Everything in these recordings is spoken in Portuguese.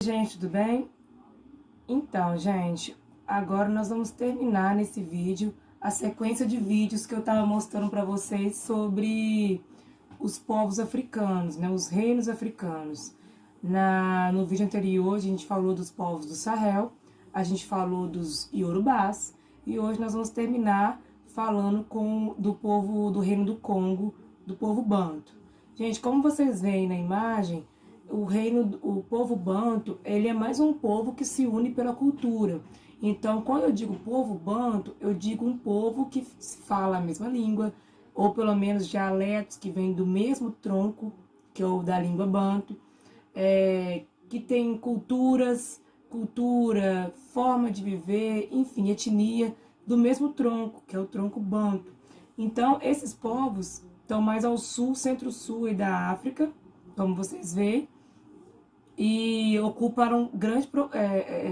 Gente, tudo bem? Então, gente, agora nós vamos terminar nesse vídeo a sequência de vídeos que eu estava mostrando para vocês sobre os povos africanos, né, os reinos africanos. No vídeo anterior a gente falou dos povos do Sahel, a gente falou dos Yorubás e hoje nós vamos terminar falando do reino do Congo, do povo Banto. Gente, como vocês veem na imagem, o povo banto, ele é mais um povo que se une pela cultura. Então, quando eu digo povo banto, eu digo um povo que fala a mesma língua, ou pelo menos dialetos que vêm do mesmo tronco, que é o da língua banto, que tem cultura, forma de viver, enfim, etnia do mesmo tronco, que é o tronco banto. Então, esses povos estão mais ao sul, centro-sul e da África, como vocês veem, e ocuparam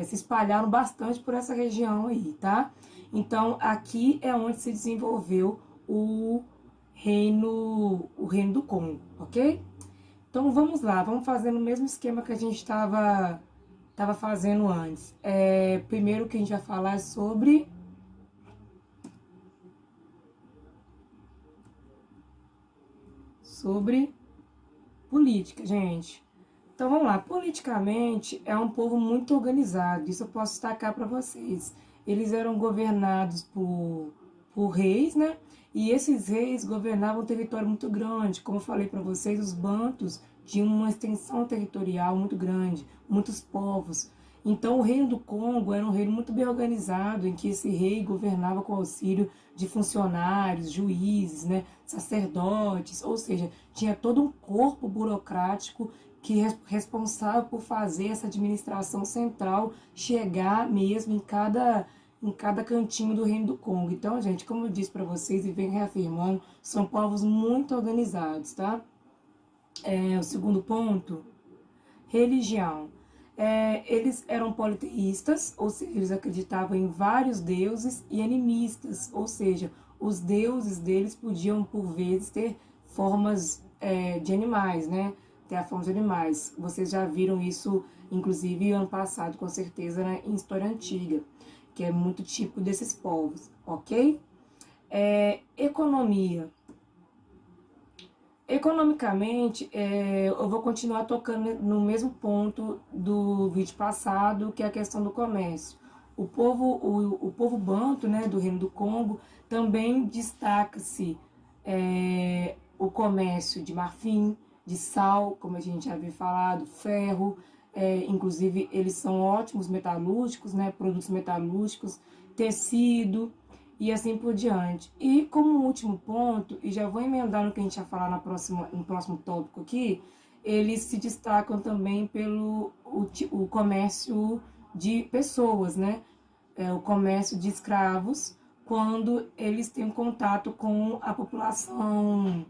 se espalharam bastante por essa região aí, tá? Então aqui é onde se desenvolveu o reino do Congo, ok? Então vamos lá, vamos fazer no mesmo esquema que a gente estava fazendo antes. Primeiro o que a gente vai falar é sobre política, gente. Então vamos lá, politicamente é um povo muito organizado, isso eu posso destacar para vocês. Eles eram governados por reis, né? E esses reis governavam um território muito grande. Como eu falei para vocês, os bantos tinham uma extensão territorial muito grande, muitos povos. Então o reino do Congo era um reino muito bem organizado, em que esse rei governava com auxílio de funcionários, juízes, né, sacerdotes, ou seja, tinha todo um corpo burocrático que é responsável por fazer essa administração central chegar mesmo em cada cantinho do Reino do Congo. Então, gente, como eu disse para vocês e venho reafirmando, são povos muito organizados, tá? O segundo ponto, religião. Eles eram politeístas, ou seja, eles acreditavam em vários deuses, e animistas, ou seja, os deuses deles podiam, por vezes, ter formas de animais, né? Ter a forma de animais. Vocês já viram isso, inclusive, ano passado, com certeza, né? Em história antiga, que é muito típico desses povos, ok? Economia. Economicamente, eu vou continuar tocando no mesmo ponto do vídeo passado, que é a questão do comércio. O povo banto, né, do Reino do Congo, também destaca-se o comércio de marfim, de sal, como a gente já havia falado, ferro, inclusive eles são ótimos metalúrgicos, né, produtos metalúrgicos, tecido, e assim por diante. E como último ponto, e já vou emendar no que a gente vai falar no próximo tópico aqui, eles se destacam também pelo o comércio de pessoas, né? O comércio de escravos, quando eles têm contato com a população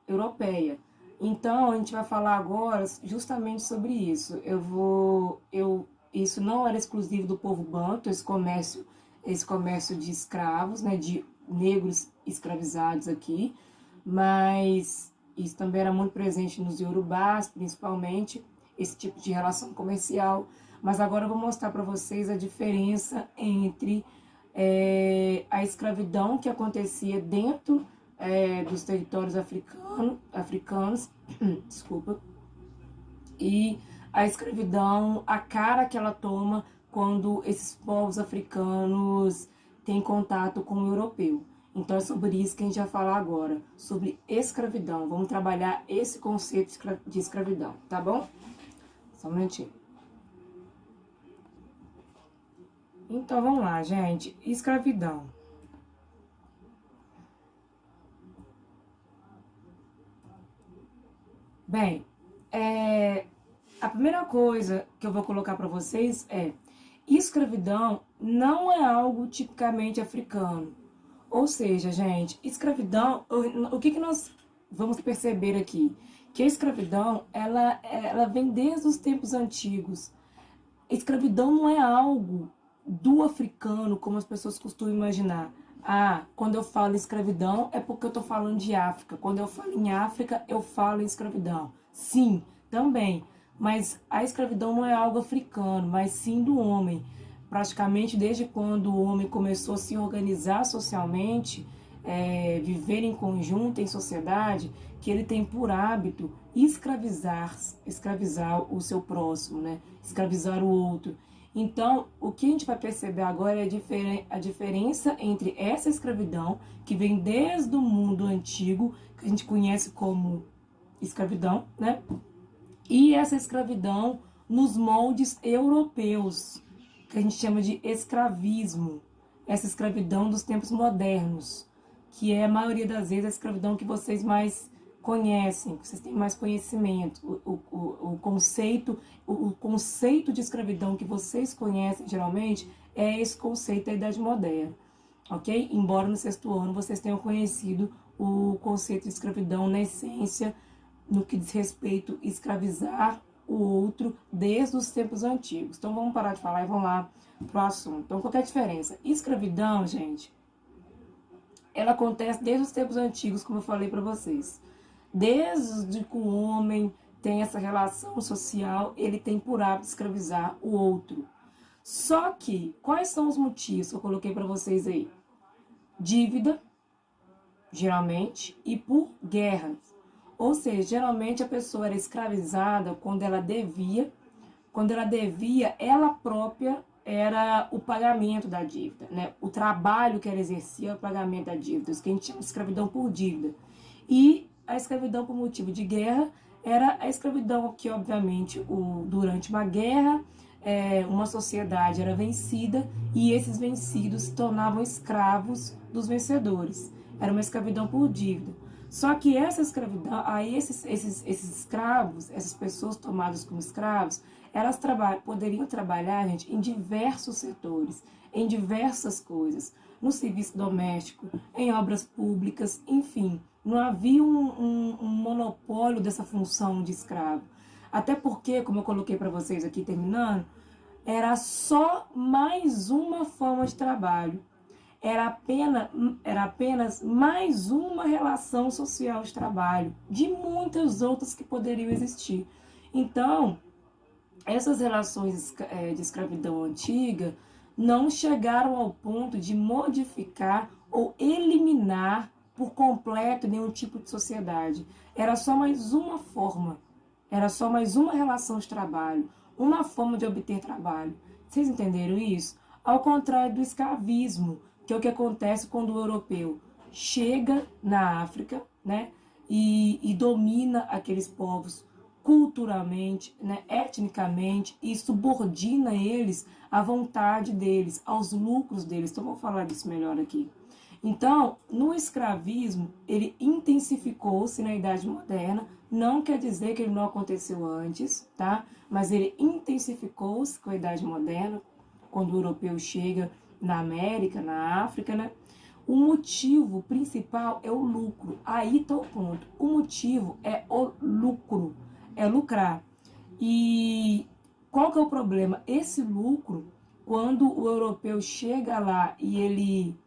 europeia. Então, a gente vai falar agora justamente sobre isso. Isso não era exclusivo do povo banto, esse comércio de escravos, né, de negros escravizados aqui, mas isso também era muito presente nos Yorubás, principalmente, esse tipo de relação comercial. Mas agora eu vou mostrar para vocês a diferença entre a escravidão que acontecia dentro dos territórios africanos, desculpa, e a escravidão, a cara que ela toma quando esses povos africanos têm contato com o europeu. Então é sobre isso que a gente vai falar agora, sobre escravidão. Vamos trabalhar esse conceito de escravidão, tá bom? Só um minutinho. Então vamos lá, gente. Escravidão. Bem, a primeira coisa que eu vou colocar para vocês é: escravidão não é algo tipicamente africano. Ou seja, gente, escravidão, o que nós vamos perceber aqui? Que a escravidão, ela vem desde os tempos antigos. Escravidão não é algo do africano, como as pessoas costumam imaginar. Ah, quando eu falo escravidão é porque eu estou falando de África. Quando eu falo em África, eu falo em escravidão. Sim, Também. Mas a escravidão não é algo africano, mas sim do homem. Praticamente desde quando o homem começou a se organizar socialmente, viver em conjunto, em sociedade, que ele tem por hábito escravizar o seu próximo, né? Escravizar o outro. Então, o que a gente vai perceber agora é a diferença entre essa escravidão, que vem desde o mundo antigo, que a gente conhece como escravidão, né? E essa escravidão nos moldes europeus, que a gente chama de escravismo, essa escravidão dos tempos modernos, que é a maioria das vezes a escravidão que vocês mais conhecem, que vocês têm mais conhecimento. O conceito de escravidão que vocês conhecem geralmente é esse conceito da Idade Moderna, ok? Embora no sexto ano vocês tenham conhecido o conceito de escravidão na essência, no que diz respeito a escravizar o outro desde os tempos antigos. Então vamos parar de falar e vamos lá pro assunto. Então qual que é a diferença? Escravidão, gente, ela acontece desde os tempos antigos, como eu falei para vocês. Desde que o homem tem essa relação social, ele tem por hábito escravizar o outro. Só que, quais são os motivos que eu coloquei para vocês aí? Dívida, geralmente, e por guerras. Ou seja, geralmente a pessoa era escravizada quando ela devia, ela própria era o pagamento da dívida, né? O trabalho que ela exercia é o pagamento da dívida, isso que a gente chama de escravidão por dívida. E a escravidão por motivo de guerra era a escravidão que, obviamente, durante uma guerra, uma sociedade era vencida e esses vencidos se tornavam escravos dos vencedores. Era uma escravidão por dívida. Só que essa escravidão, aí esses escravos, essas pessoas tomadas como escravos, elas poderiam trabalhar, gente, em diversos setores, em diversas coisas, no serviço doméstico, em obras públicas, enfim. Não havia um monopólio dessa função de escravo. Até porque, como eu coloquei para vocês aqui terminando, era só mais uma forma de trabalho. Era apenas mais uma relação social de trabalho, de muitas outras que poderiam existir. Então, essas relações de escravidão antiga não chegaram ao ponto de modificar ou eliminar por completo nenhum tipo de sociedade. Era só mais uma forma, era só mais uma relação de trabalho, uma forma de obter trabalho. Vocês entenderam isso? Ao contrário do escravismo, que é o que acontece quando o europeu chega na África, né, e domina aqueles povos culturalmente, né, etnicamente, e subordina eles à vontade deles, aos lucros deles. Então, vamos falar disso melhor aqui. Então, no escravismo, ele intensificou-se na Idade Moderna, não quer dizer que ele não aconteceu antes, tá? Mas ele intensificou-se com a Idade Moderna, quando o europeu chega na América, na África, né? O motivo principal é o lucro. Aí está o ponto. O motivo é o lucro, é lucrar. E qual que é o problema? Esse lucro, quando o europeu chega lá e ele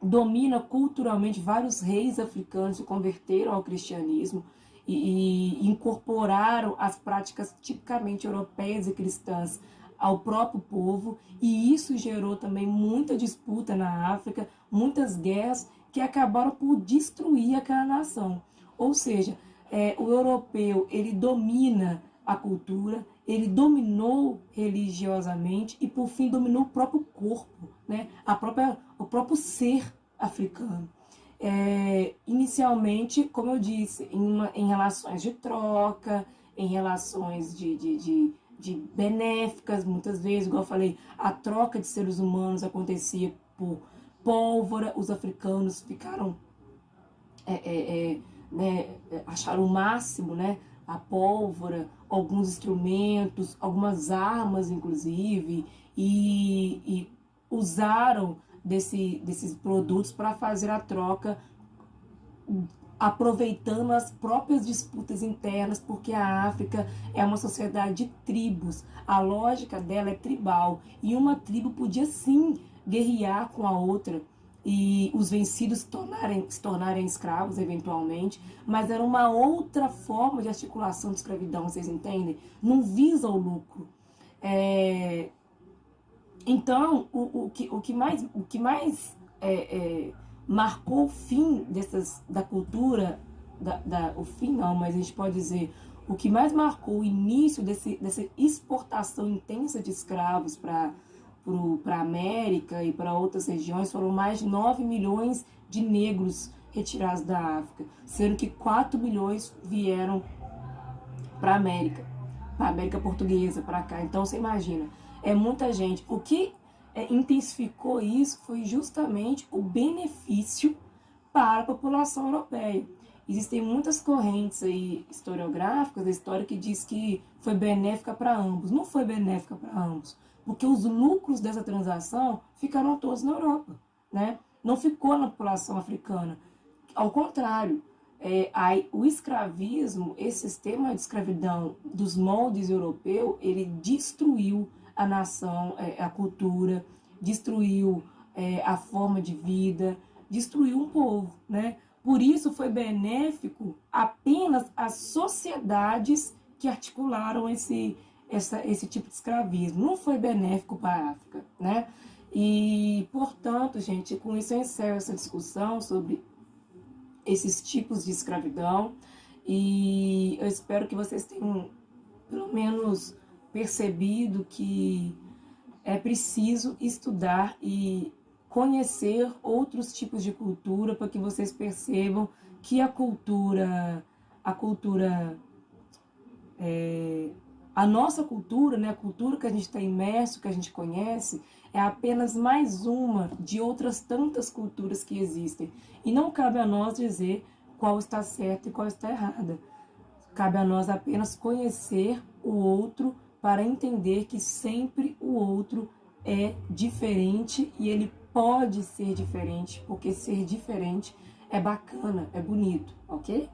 domina culturalmente, vários reis africanos se converteram ao cristianismo e incorporaram as práticas tipicamente europeias e cristãs ao próprio povo, e isso gerou também muita disputa na África, muitas guerras que acabaram por destruir aquela nação. Ou seja, o europeu, ele domina a cultura, ele dominou religiosamente e por fim dominou o próprio corpo, né? O próprio ser africano. Inicialmente, como eu disse, em relações de troca, em relações de benéficas, muitas vezes, igual eu falei, a troca de seres humanos acontecia por pólvora, os africanos ficaram, acharam o máximo, né, a pólvora, alguns instrumentos, algumas armas, inclusive, e usaram desses produtos para fazer a troca, aproveitando as próprias disputas internas, porque a África é uma sociedade de tribos, a lógica dela é tribal, e uma tribo podia sim guerrear com a outra, e os vencidos se tornarem escravos eventualmente, mas era uma outra forma de articulação de escravidão, vocês entendem? Não visa o lucro. Então, o que mais marcou o fim da cultura, o fim não, mas a gente pode dizer, o que mais marcou o início dessa exportação intensa de escravos para a América e para outras regiões foram mais de 9 milhões de negros retirados da África, sendo que 4 milhões vieram para a América Portuguesa, para cá. Então você imagina, é muita gente. O que intensificou isso foi justamente o benefício para a população europeia. Existem muitas correntes aí historiográficas da história que diz que foi benéfica para ambos. Não foi benéfica para ambos, porque os lucros dessa transação ficaram todos na Europa, né? Não ficou na população africana. Ao contrário, o escravismo, esse sistema de escravidão dos moldes europeus, ele destruiu a nação, a cultura, destruiu a forma de vida, destruiu um povo, né? Por isso foi benéfico apenas às sociedades que articularam esse tipo de escravismo. Não foi benéfico para a África, né? E, portanto, gente, com isso eu encerro essa discussão sobre esses tipos de escravidão e eu espero que vocês tenham pelo menos percebido que é preciso estudar e conhecer outros tipos de cultura para que vocês percebam que a nossa cultura, né, a cultura que a gente está imerso, que a gente conhece, é apenas mais uma de outras tantas culturas que existem. E não cabe a nós dizer qual está certa e qual está errada. Cabe a nós apenas conhecer o outro para entender que sempre o outro é diferente e ele pode ser diferente, porque ser diferente é bacana, é bonito, ok?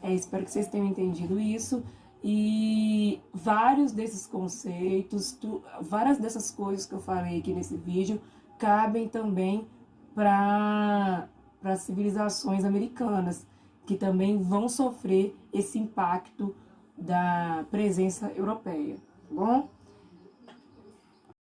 Espero que vocês tenham entendido isso. E vários desses conceitos, várias dessas coisas que eu falei aqui nesse vídeo, cabem também para as civilizações americanas, que também vão sofrer esse impacto da presença europeia, tá bom?